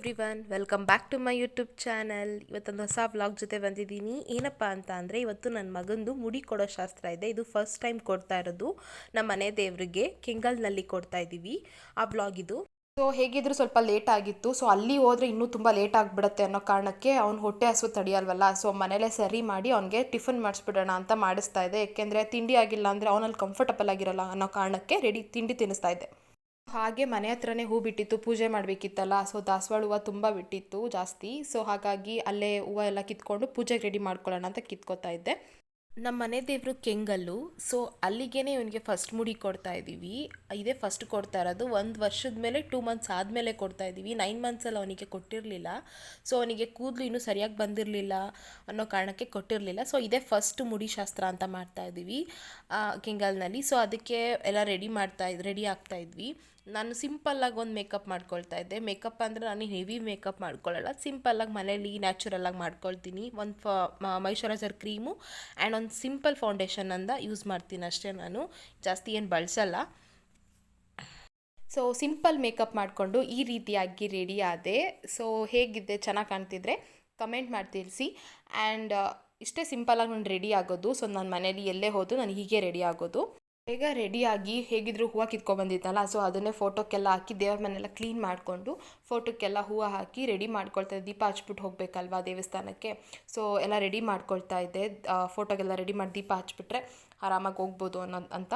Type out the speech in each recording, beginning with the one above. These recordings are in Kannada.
Everyone, welcome back to my YouTube channel. ಇವತ್ತೊಂದು ಹೊಸ ವ್ಲಾಗ್ ಜೊತೆ ಬಂದಿದ್ದೀನಿ. ಏನಪ್ಪ ಅಂತ ಅಂದರೆ ಇವತ್ತು ನನ್ನ ಮಗಂದು ಮುಡಿ ಕೊಡೋ ಶಾಸ್ತ್ರ ಇದೆ. ಇದು ಫಸ್ಟ್ ಟೈಮ್ ಕೊಡ್ತಾ ಇರೋದು ನಮ್ಮ ಮನೆ ದೇವರಿಗೆ ಕೆಂಗಲ್ನಲ್ಲಿ ಕೊಡ್ತಾ ಇದ್ದೀವಿ. ಆ ವ್ಲಾಗ್ ಇದು. ಸೊ ಹೇಗಿದ್ರು ಸ್ವಲ್ಪ ಲೇಟ್ ಆಗಿತ್ತು. ಸೊ ಅಲ್ಲಿ ಹೋದರೆ ಇನ್ನೂ ತುಂಬ ಲೇಟ್ ಆಗಿಬಿಡುತ್ತೆ ಅನ್ನೋ ಕಾರಣಕ್ಕೆ ಅವ್ನು ಹೊಟ್ಟೆ ಹಸು ತಡೆಯಲ್ವಲ್ಲ. ಸೊ ಮನೇಲೇ ಸರಿ ಮಾಡಿ ಅವ್ನಿಗೆ ಟಿಫನ್ ಮಾಡಿಸ್ಬಿಡೋಣ ಅಂತ ಮಾಡಿಸ್ತಾ ಇದೆ. ಯಾಕೆಂದರೆ ತಿಂಡಿ ಆಗಿಲ್ಲ ಅಂದರೆ ಅವನಲ್ಲಿ ಕಂಫರ್ಟಬಲ್ ಆಗಿರಲ್ಲ ಅನ್ನೋ ಕಾರಣಕ್ಕೆ ತಿಂಡಿ ತಿನ್ನಿಸ್ತಾ ಇದ್ದೆ. ಹಾಗೆ ಮನೆ ಹತ್ರನೇ ಹೂ ಬಿಟ್ಟಿತ್ತು, ಪೂಜೆ ಮಾಡಬೇಕಿತ್ತಲ್ಲ. ಸೊ ದಾಸವಾಳ ಹೂವು ತುಂಬ ಬಿಟ್ಟಿತ್ತು ಜಾಸ್ತಿ. ಸೊ ಹಾಗಾಗಿ ಅಲ್ಲೇ ಹೂವು ಎಲ್ಲ ಕಿತ್ಕೊಂಡು ಪೂಜೆಗೆ ರೆಡಿ ಮಾಡ್ಕೊಳ್ಳೋಣ ಅಂತ ಕಿತ್ಕೋತಾ ಇದ್ದೆ. ನಮ್ಮ ಮನೆ ದೇವರು ಕೆಂಗಲ್ಲು. ಸೊ ಅಲ್ಲಿಗೇನೆ ಇವನಿಗೆ ಫಸ್ಟ್ ಮುಡಿ ಕೊಡ್ತಾ ಇದ್ದೀವಿ. ಇದೇ ಫಸ್ಟ್ ಕೊಡ್ತಾ ಇರೋದು. 1 ವರ್ಷದ ಮೇಲೆ 2 ಮಂತ್ಸ್ ಆದಮೇಲೆ ಕೊಡ್ತಾ ಇದ್ದೀವಿ. 9 ಮಂತ್ಸಲ್ಲಿ ಅವನಿಗೆ ಕೊಟ್ಟಿರಲಿಲ್ಲ. ಸೊ ಅವನಿಗೆ ಕೂದಲು ಇನ್ನೂ ಸರಿಯಾಗಿ ಬಂದಿರಲಿಲ್ಲ ಅನ್ನೋ ಕಾರಣಕ್ಕೆ ಕೊಟ್ಟಿರಲಿಲ್ಲ. ಸೊ ಇದೇ ಫಸ್ಟ್ ಮುಡಿ ಶಾಸ್ತ್ರ ಅಂತ ಮಾಡ್ತಾ ಇದ್ದೀವಿ ಕೆಂಗಲ್ನಲ್ಲಿ. ಸೊ ಅದಕ್ಕೆ ಎಲ್ಲ ರೆಡಿ ಆಗ್ತಾ ಇದ್ವಿ. ನಾನು ಸಿಂಪಲ್ಲಾಗಿ ಒಂದು ಮೇಕಪ್ ಮಾಡ್ಕೊಳ್ತಾ ಇದ್ದೆ. ಮೇಕಪ್ ಅಂದರೆ ನಾನು ಹೆವಿ ಮೇಕಪ್ ಮಾಡ್ಕೊಳ್ಳಲ್ಲ, ಸಿಂಪಲ್ಲಾಗಿ ಮನೇಲಿ ನ್ಯಾಚುರಲ್ಲಾಗಿ ಮಾಡ್ಕೊಳ್ತೀನಿ. ಒಂದು ಮಾಯಿಶ್ಚರೈಸರ್ ಕ್ರೀಮು ಆ್ಯಂಡ್ ಒಂದು ಸಿಂಪಲ್ ಫೌಂಡೇಶನ್ ಅಂತ ಯೂಸ್ ಮಾಡ್ತೀನಿ ಅಷ್ಟೇ. ನಾನು ಜಾಸ್ತಿ ಏನು ಬಳಸಲ್ಲ. ಸೊ ಸಿಂಪಲ್ ಮೇಕಪ್ ಮಾಡಿಕೊಂಡು ಈ ರೀತಿಯಾಗಿ ರೆಡಿ ಆದೆ. ಸೊ ಹೇಗಿದೆ, ಚೆನ್ನಾಗಿ ಕಾಣ್ತಿದ್ರೆ ಕಮೆಂಟ್ ಮಾಡಿ ತಿಳಿಸಿ. ಆ್ಯಂಡ್ ಇಷ್ಟೇ ಸಿಂಪಲ್ಲಾಗಿ ನಾನು ರೆಡಿ ಆಗೋದು. ಸೊ ನಾನು ಮನೇಲಿ ಎಲ್ಲೇ ಹೋದು ನಾನು ಹೀಗೆ ರೆಡಿ ಆಗೋದು. ಬೇಗ ರೆಡಿಯಾಗಿ ಹೇಗಿದ್ರು ಹೂವು ಕಿತ್ಕೊಬಂದಿದ್ದಲ್ಲ. ಸೊ ಅದನ್ನೇ ಫೋಟೋಕ್ಕೆಲ್ಲ ಹಾಕಿ ದೇವ್ರ ಮನೆಯೆಲ್ಲ ಕ್ಲೀನ್ ಮಾಡಿಕೊಂಡು ಫೋಟೋಕ್ಕೆಲ್ಲ ಹೂವು ಹಾಕಿ ರೆಡಿ ಮಾಡ್ಕೊಳ್ತಾ ಇದ್ದೆ. ದೀಪ ಹಚ್ಬಿಟ್ಟು ಹೋಗಬೇಕಲ್ವಾ ದೇವಸ್ಥಾನಕ್ಕೆ. ಸೊ ಎಲ್ಲ ರೆಡಿ ಮಾಡ್ಕೊಳ್ತಾ ಇದ್ದೆ. ಫೋಟೋಗೆಲ್ಲ ರೆಡಿ ಮಾಡಿ ದೀಪ ಹಚ್ಬಿಟ್ರೆ ಆರಾಮಾಗಿ ಹೋಗ್ಬೋದು ಅಂತ.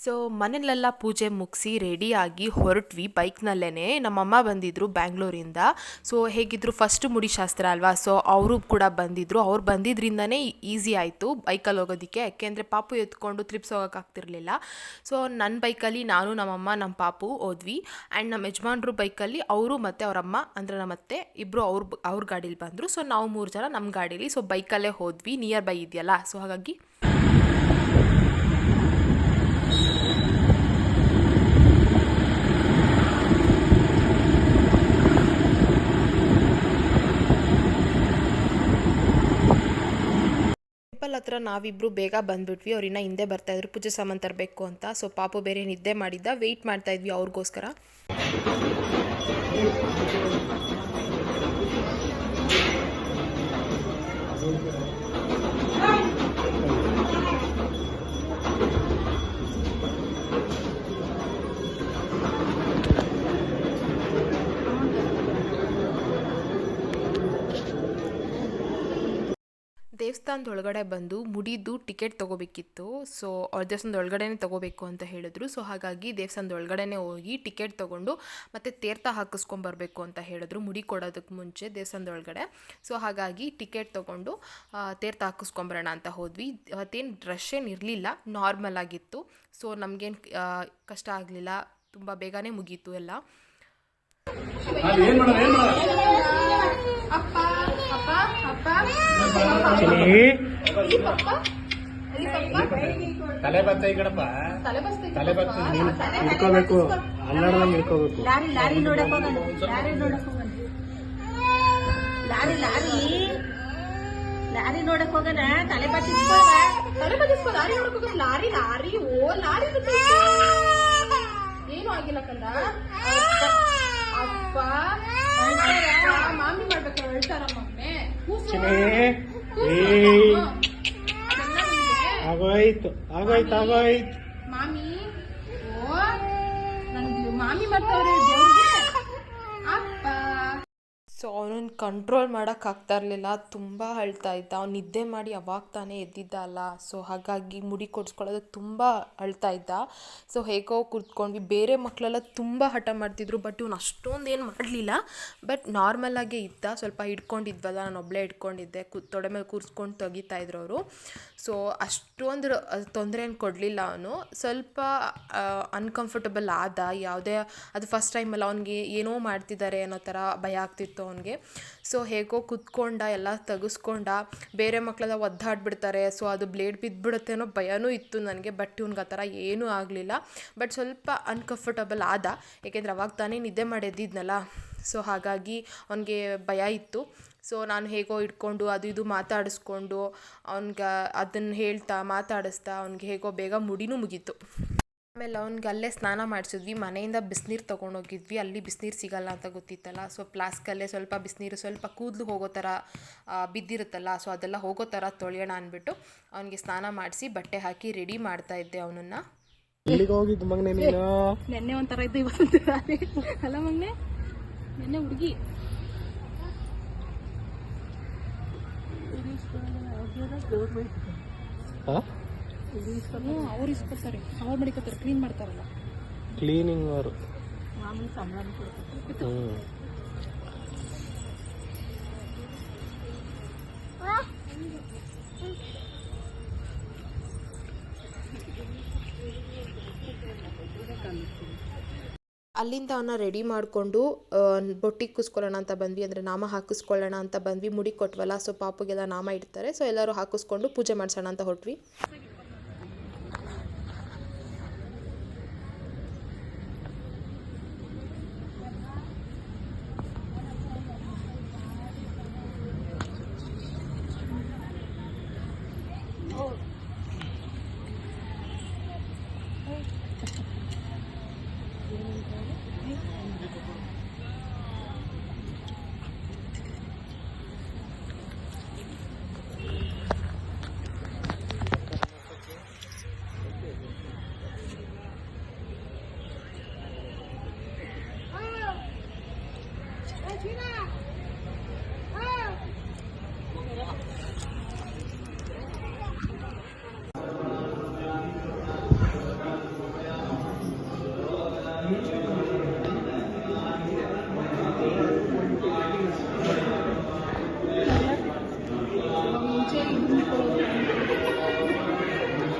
ಸೊ ಮನೆಯಲ್ಲೆಲ್ಲ ಪೂಜೆ ಮುಗಿಸಿ ರೆಡಿಯಾಗಿ ಹೊರಟ್ವಿ ಬೈಕ್ನಲ್ಲೇ. ನಮ್ಮಮ್ಮ ಬಂದಿದ್ದರು ಬ್ಯಾಂಗ್ಳೂರಿಂದ. ಸೊ ಹೇಗಿದ್ರು ಫಸ್ಟ್ ಮುಡಿ ಶಾಸ್ತ್ರ ಅಲ್ವಾ. ಸೊ ಅವರು ಕೂಡ ಬಂದಿದ್ದರು. ಅವ್ರು ಬಂದಿದ್ದರಿಂದನೇ ಈಸಿ ಆಯಿತು ಬೈಕಲ್ಲಿ ಹೋಗೋದಕ್ಕೆ. ಯಾಕೆಂದರೆ ಪಾಪು ಎತ್ಕೊಂಡು ಟ್ರಿಪ್ಸ್ ಹೋಗೋಕ್ಕಾಗ್ತಿರ್ಲಿಲ್ಲ. ಸೊ ನನ್ನ ಬೈಕಲ್ಲಿ ನಾನು, ನಮ್ಮಮ್ಮ, ನಮ್ಮ ಪಾಪು ಹೋದ್ವಿ. ಆ್ಯಂಡ್ ನಮ್ಮ ಯಜಮಾನ್ರು ಬೈಕಲ್ಲಿ ಅವರು ಮತ್ತು ಅವರಮ್ಮ ಅಂದರೆ ನಮ್ಮತ್ತೆ ಇಬ್ಬರು ಅವ್ರ ಗಾಡೀಲಿ ಬಂದರು. ಸೊ ನಾವು 3 ಜನ ನಮ್ಮ ಗಾಡೀಲಿ. ಸೊ ಬೈಕಲ್ಲೇ ಹೋದ್ವಿ, ನಿಯರ್ ಬೈ ಇದೆಯಲ್ಲ. ಸೊ ಹಾಗಾಗಿ ಹತ್ರ ನಾವಿಬ್ಬರು ಬೇಗ ಬಂದುಬಿಟ್ವಿ. ಅವ್ರಿನ್ನ ಹಿಂದೆ ಬರ್ತಾಯಿದ್ರು ಪೂಜೆ ಸಾಮಾನು ತರಬೇಕು ಅಂತ. ಸೊ ಪಾಪು ಬೇರೆ ನಿದ್ದೆ ಮಾಡಿದ್ದ, ವೆಯ್ಟ್ ಮಾಡ್ತಾಯಿದ್ವಿ ಅವ್ರಿಗೋಸ್ಕರ. ದೇವಸ್ಥಾನದ ಒಳಗಡೆ ಬಂದು ಮುಡಿದು ಟಿಕೆಟ್ ತೊಗೋಬೇಕಿತ್ತು. ಸೊ ಅವ್ರ ದೇವಸ್ಥಾನದ ಒಳಗಡೆನೇ ತೊಗೋಬೇಕು ಅಂತ ಹೇಳಿದ್ರು. ಸೊ ಹಾಗಾಗಿ ದೇವಸ್ಥಾನದ ಒಳಗಡೆನೇ ಹೋಗಿ ಟಿಕೆಟ್ ತೊಗೊಂಡು ಮತ್ತು ತೀರ್ಥ ಹಾಕಿಸ್ಕೊಂಬರ್ಬೇಕು ಅಂತ ಹೇಳಿದ್ರು ಮುಡಿ ಕೊಡೋದಕ್ಕೆ ಮುಂಚೆ ದೇವಸ್ಥಾನದ ಒಳಗಡೆ. ಸೊ ಹಾಗಾಗಿ ಟಿಕೆಟ್ ತೊಗೊಂಡು ತೀರ್ಥ ಹಾಕಿಸ್ಕೊಂಬರೋಣ ಅಂತ ಹೋದ್ವಿ. ಅವತ್ತೇನು ರಶ್ ಏನು ಇರಲಿಲ್ಲ, ನಾರ್ಮಲ್ ಆಗಿತ್ತು. ಸೊ ನಮಗೇನು ಕಷ್ಟ ಆಗಲಿಲ್ಲ, ತುಂಬ ಬೇಗನೆ ಮುಗೀತು ಎಲ್ಲ. ತಲೆ ಬತ್ತ ಈ ಕಡಪ್ಪ, ತಲೆ ಬತ್ತ ನೀನು ಹಿಡ್ಕೋಬೇಕು, ಅಲ್ಲಾಡ್ದಂಗೆ ಹಿಡ್ಕೋಬೇಕು. ಲಾರಿ ಲಾರಿ ನೋಡಕ್ ಹೋಗೋಣ, ಲಾರಿ ನೋಡಕ್ ಹೋಗೋಣ, ಲಾರಿ ಲಾರಿ ಲಾರಿ ನೋಡಕ್ ಹೋಗೋಣ. ತಲೆ ಬತ್ತಿಸ್ಕೊಳ್ವ, ತಲೆ ಬತ್ತಿಸ್ಕೊ, ಲಾರಿ ನೋಡಕ್ ಹೋಗೋಣ. ಲಾರಿ ಲಾರಿ ಓ ಲಾರಿ ಏನು ಆಗಿಲ್ಲ ಕಂದ. ಅಪ್ಪ ಮಾಮಿ ಮಾಡ್ಬೇಕು, ಹೇಳ್ತಾರ ಮಮ್ಮೆ ಆಗೋಯ್ತು ಆಗೋಯ್ತು ಆಗೋಯ್ತು. ಮಾಮಿ ಓ ನನ್ಗೆ ಮಾಮಿ ಮಾಡ್ತಾವ್ರೆ ದೇವ್ರಿಗೆ. ಅಪ್ಪ ಸೊ ಅವನನ್ನು ಕಂಟ್ರೋಲ್ ಮಾಡೋಕ್ಕಾಗ್ತಾ ಇರಲಿಲ್ಲ, ತುಂಬ ಅಳ್ತಾ ಇದ್ದ. ಅವ್ನು ನಿದ್ದೆ ಮಾಡಿ ಅವಾಗ ತಾನೇ ಎದ್ದಿದ್ದ ಅಲ್ಲ, ಸೊ ಹಾಗಾಗಿ ಮುಡಿ ಕೊಡಿಸ್ಕೊಳ್ಳೋದಕ್ಕೆ ತುಂಬ ಅಳ್ತಾ ಇದ್ದ. ಸೊ ಹೇಗೋ ಕೂತ್ಕೊಂಡ್ವಿ. ಬೇರೆ ಮಕ್ಕಳೆಲ್ಲ ತುಂಬ ಹಠ ಮಾಡ್ತಿದ್ರು, ಬಟ್ ಇವನು ಅಷ್ಟೊಂದು ಏನು ಮಾಡಲಿಲ್ಲ. ಬಟ್ ನಾರ್ಮಲಾಗೇ ಇದ್ದ. ಸ್ವಲ್ಪ ಹಿಡ್ಕೊಂಡಿದ್ವಲ್ಲ, ನಾನು ಒಬ್ಬಳೇ ಹಿಡ್ಕೊಂಡಿದ್ದೆ, ತೊಡೆ ಮೇಲೆ ಕೂರಿಸ್ಕೊಂಡು ತೆಗಿತಾಯಿದ್ರು ಅವರು. ಸೊ ಅಷ್ಟೊಂದು ತೊಂದರೆ ಏನು ಕೊಡಲಿಲ್ಲ ಅವನು. ಸ್ವಲ್ಪ ಅನ್ಕಂಫರ್ಟಬಲ್ ಆದ, ಯಾವುದೇ ಅದು ಫಸ್ಟ್ ಟೈಮಲ್ಲ, ಅವ್ನಿಗೆ ಏನೋ ಮಾಡ್ತಿದ್ದಾರೆ ಅನ್ನೋ ಥರ ಭಯ ಆಗ್ತಿತ್ತು ಅವನಿಗೆ. ಸೊ ಹೇಗೋ ಕುತ್ಕೊಂಡ, ಎಲ್ಲ ತೆಗೆಸ್ಕೊಂಡ. ಬೇರೆ ಮಕ್ಕಳೆಲ್ಲ ಒದ್ದಾಡ್ಬಿಡ್ತಾರೆ, ಸೊ ಅದು ಬ್ಲೇಡ್ ಬಿದ್ದುಬಿಡುತ್ತೆ ಅನ್ನೋ ಭಯನೂ ಇತ್ತು ನನಗೆ. ಬಟ್ ಇವ್ನಿಗೆ ಆ ಥರ ಏನೂ ಆಗಲಿಲ್ಲ. ಬಟ್ ಸ್ವಲ್ಪ ಅನ್ಕಂಫರ್ಟಬಲ್ ಆದ, ಏಕೆಂದರೆ ಅವಾಗ ತಾನೇ ನಿದ್ದೆ ಮಾಡಿದ್ದಿದ್ನಲ್ಲ. ಸೊ ಹಾಗಾಗಿ ಅವನಿಗೆ ಭಯ ಇತ್ತು. ಸೊ ನಾನು ಹೇಗೋ ಇಟ್ಕೊಂಡು ಅದು ಇದು ಮಾತಾಡಿಸ್ಕೊಂಡು ಅವ್ನಿಗೆ ಅದನ್ನು ಹೇಳ್ತಾ ಮಾತಾಡಿಸ್ತಾ ಅವ್ನಿಗೆ ಹೇಗೋ ಬೇಗ ಮುಡಿನೂ ಮುಗೀತು. ಆಮೇಲೆ ಅವ್ನಿಗೆ ಅಲ್ಲೇ ಸ್ನಾನ ಮಾಡಿಸಿದ್ವಿ. ಮನೆಯಿಂದ ಬಿಸಿನೀರು ತೊಗೊಂಡೋಗಿದ್ವಿ. ಅಲ್ಲಿ ಬಿಸಿನೀರು ಸಿಗಲ್ಲ ಅಂತ ಗೊತ್ತಿತ್ತಲ್ಲ, ಸೊ ಫ್ಲಾಸ್ಕಲ್ಲೇ ಸ್ವಲ್ಪ ಬಿಸಿನೀರು, ಸ್ವಲ್ಪ ಕೂದಲು ಹೋಗೋ ಥರ ಬಿದ್ದಿರುತ್ತಲ್ಲ, ಸೊ ಅದೆಲ್ಲ ಹೋಗೋ ಥರ ತೊಳೆಯೋಣ ಅಂದ್ಬಿಟ್ಟು ಅವ್ನಿಗೆ ಸ್ನಾನ ಮಾಡಿಸಿ ಬಟ್ಟೆ ಹಾಕಿ ರೆಡಿ ಮಾಡ್ತಾಯಿದ್ದೆ ಅವನನ್ನು. ಎಲ್ಲಿಗೆ ಹೋಗಿದ್ದು ಮಗನೇ ನೀನು? ನೆನ್ನೆ ಒಂಥರ ಇದ್ದು ಇವತ್ತು ಅಲ್ಲ ಮಗನೆ, ನೆನ್ನೆ ಹುಡುಗಿ ಅವ್ರು ಇಸ್ಕೊತಾರೆ, ಅವ್ರು ಮಡಿಕೋತಾರೆ, ಕ್ಲೀನ್ ಮಾಡ್ತಾರಲ್ಲ, ಕ್ಲೀನಿಂಗ್ ಅವರು. ಮಾಮೂಲಿ ಸಂಬಳ ಕೊಡ್ತಾರೆ. ಅಲ್ಲಿಂದ ಅವನ್ನ ರೆಡಿ ಮಾಡಿಕೊಂಡು ಬೊಟ್ಟಿಗೆ ಕೂಸ್ಕೊಳ್ಳೋಣ ಅಂತ ಬಂದ್ವಿ, ಅಂದರೆ ನಾಮ ಹಾಕಿಸ್ಕೊಳ್ಳೋಣ ಅಂತ ಬಂದ್ವಿ. ಮುಡಿ ಕೊಟ್ವಲ್ಲ, ಸೊ ಪಾಪುಗೆಲ್ಲ ನಾಮ ಇಡ್ತಾರೆ, ಸೊ ಎಲ್ಲರೂ ಹಾಕಿಸ್ಕೊಂಡು ಪೂಜೆ ಮಾಡಿಸೋಣ ಅಂತ ಹೊರಟ್ವಿ.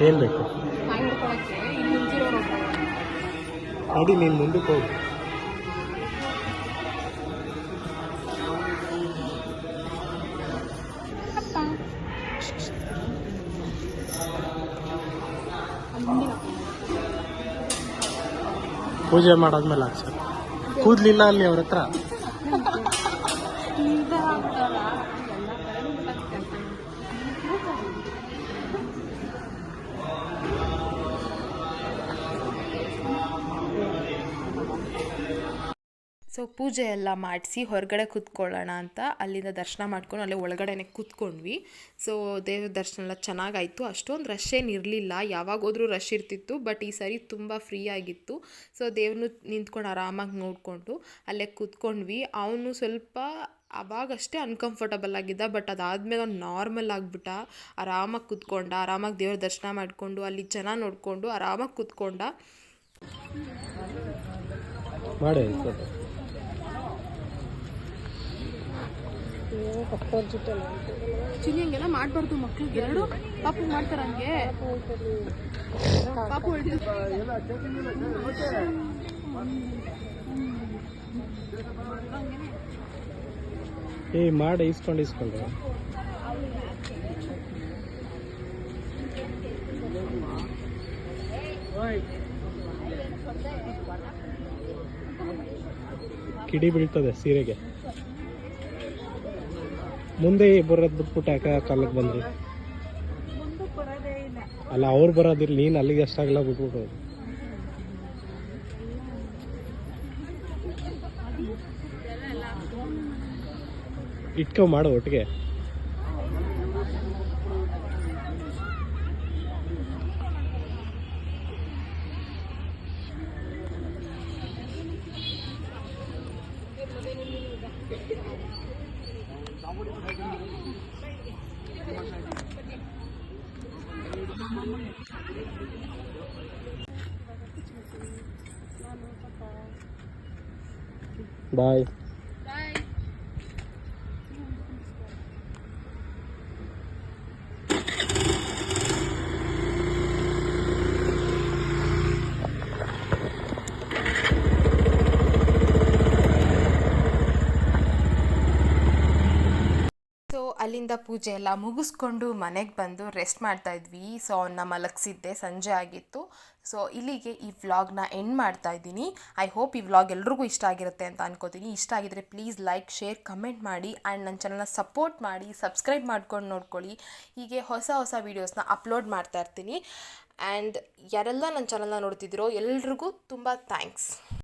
ಏನು ಬೇಕು ನೋಡಿ, ನೀನು ಮುಂದಕ್ಕೆ ಹೋಗು. ಪೂಜೆ ಮಾಡಾದ್ಮೇಲೆ ಹಾಕ್ಸರ್ ಕೂದಲಿಲ್ಲ ಅಲ್ಲಿ ಅವ್ರ ಹತ್ರ. ಸೊ ಪೂಜೆ ಎಲ್ಲ ಮಾಡಿಸಿ ಹೊರಗಡೆ ಕೂತ್ಕೊಳ್ಳೋಣ ಅಂತ ಅಲ್ಲಿಂದ ದರ್ಶನ ಮಾಡ್ಕೊಂಡು ಅಲ್ಲೇ ಒಳಗಡೆನೆ ಕೂತ್ಕೊಂಡ್ವಿ. ಸೊ ದೇವ್ರ ದರ್ಶನ ಎಲ್ಲ ಚೆನ್ನಾಗಾಯಿತು. ಅಷ್ಟೊಂದು ರಶ್ ಏನು ಇರಲಿಲ್ಲ, ಯಾವಾಗ ಹೋದ್ರೂ ರಶ್ ಇರ್ತಿತ್ತು, ಬಟ್ ಈ ಸಾರಿ ತುಂಬ ಫ್ರೀ ಆಗಿತ್ತು. ಸೊ ದೇವ್ರನ್ನ ನಿಂತ್ಕೊಂಡು ಆರಾಮಾಗಿ ನೋಡಿಕೊಂಡು ಅಲ್ಲೇ ಕೂತ್ಕೊಂಡ್ವಿ. ಅವನು ಸ್ವಲ್ಪ ಅವಾಗಷ್ಟೇ ಅನ್ಕಂಫರ್ಟಬಲ್ ಆಗಿದ್ದ, ಬಟ್ ಅದಾದಮೇಲೆ ಅವ್ನು ನಾರ್ಮಲ್ ಆಗಿಬಿಟ್ಟ. ಆರಾಮಾಗಿ ಕೂತ್ಕೊಂಡ, ಆರಾಮಾಗಿ ದೇವ್ರ ದರ್ಶನ ಮಾಡಿಕೊಂಡು ಅಲ್ಲಿ ಜನ ನೋಡಿಕೊಂಡು ಆರಾಮಾಗಿ ಕೂತ್ಕೊಂಡ. ಮಾಡಿ ಚಿನ್ನಿ ಹಂಗೆಲ್ಲ ಮಾಡಬಾರ್ದು, ಮಕ್ಳಿಗೆ ಎರಡು ಪಾಪು ಮಾಡ್ತಾರ ಹಂಗೆ. ಪಾಪು ಮಾಡಿ ಇಸ್ಕೊಂಡು ಕಿಡಿ ಬೀಳ್ತದೆ ಸೀರೆಗೆ. ಮುಂದೆ ಬರೋದ್ ಬಿಟ್ಬಿಟ್ಟು ಯಾಕೆ ಕಾಲಕ್ಕೆ ಬಂದ್ರಿ? ಅಲ್ಲ ಅವ್ರು ಬರೋದಿಲ್ಲ, ನೀನು ಅಲ್ಲಿಗೆ ಎಷ್ಟಾಗಲ್ಲ ಬಿಟ್ಬಿಟ್ಟು. ಇಟ್ಕೊ ಮಾಡು ಒಟ್ಟಿಗೆ. ಬಾಯ್. ಸೊ ಅಲ್ಲಿಂದ ಪೂಜೆ ಎಲ್ಲ ಮುಗಿಸ್ಕೊಂಡು ಮನೆಗೆ ಬಂದು ರೆಸ್ಟ್ ಮಾಡ್ತಾ ಇದ್ವಿ. ಸೊ ಅವನ್ನ ಮಲಗಿಸಿದ್ದೆ, ಸಂಜೆ ಆಗಿತ್ತು. ಸೊ ಇಲ್ಲಿಗೆ ಈ ವ್ಲಾಗ್ನ ಎಂಡ್ ಮಾಡ್ತಾ ಇದ್ದೀನಿ. ಐ ಹೋಪ್ ಈ ವ್ಲಾಗ್ ಎಲ್ರಿಗೂ ಇಷ್ಟ ಆಗಿರುತ್ತೆ ಅಂತ ಅನ್ಕೋತೀನಿ. ಇಷ್ಟ ಆಗಿದ್ರೆ ಪ್ಲೀಸ್ ಲೈಕ್, ಶೇರ್, ಕಮೆಂಟ್ ಮಾಡಿ ಆ್ಯಂಡ್ ನನ್ನ ಚಾನಲ್ನ ಸಪೋರ್ಟ್ ಮಾಡಿ, ಸಬ್ಸ್ಕ್ರೈಬ್ ಮಾಡ್ಕೊಂಡು ನೋಡ್ಕೊಳ್ಳಿ. ಹೀಗೆ ಹೊಸ ಹೊಸ ವೀಡಿಯೋಸ್ನ ಅಪ್ಲೋಡ್ ಮಾಡ್ತಾ ಇರ್ತೀನಿ. ಆ್ಯಂಡ್ ಯಾರೆಲ್ಲ ನನ್ನ ಚಾನಲ್ನ ನೋಡ್ತಿದ್ದೀರೋ ಎಲ್ರಿಗೂ ತುಂಬ ಥ್ಯಾಂಕ್ಸ್.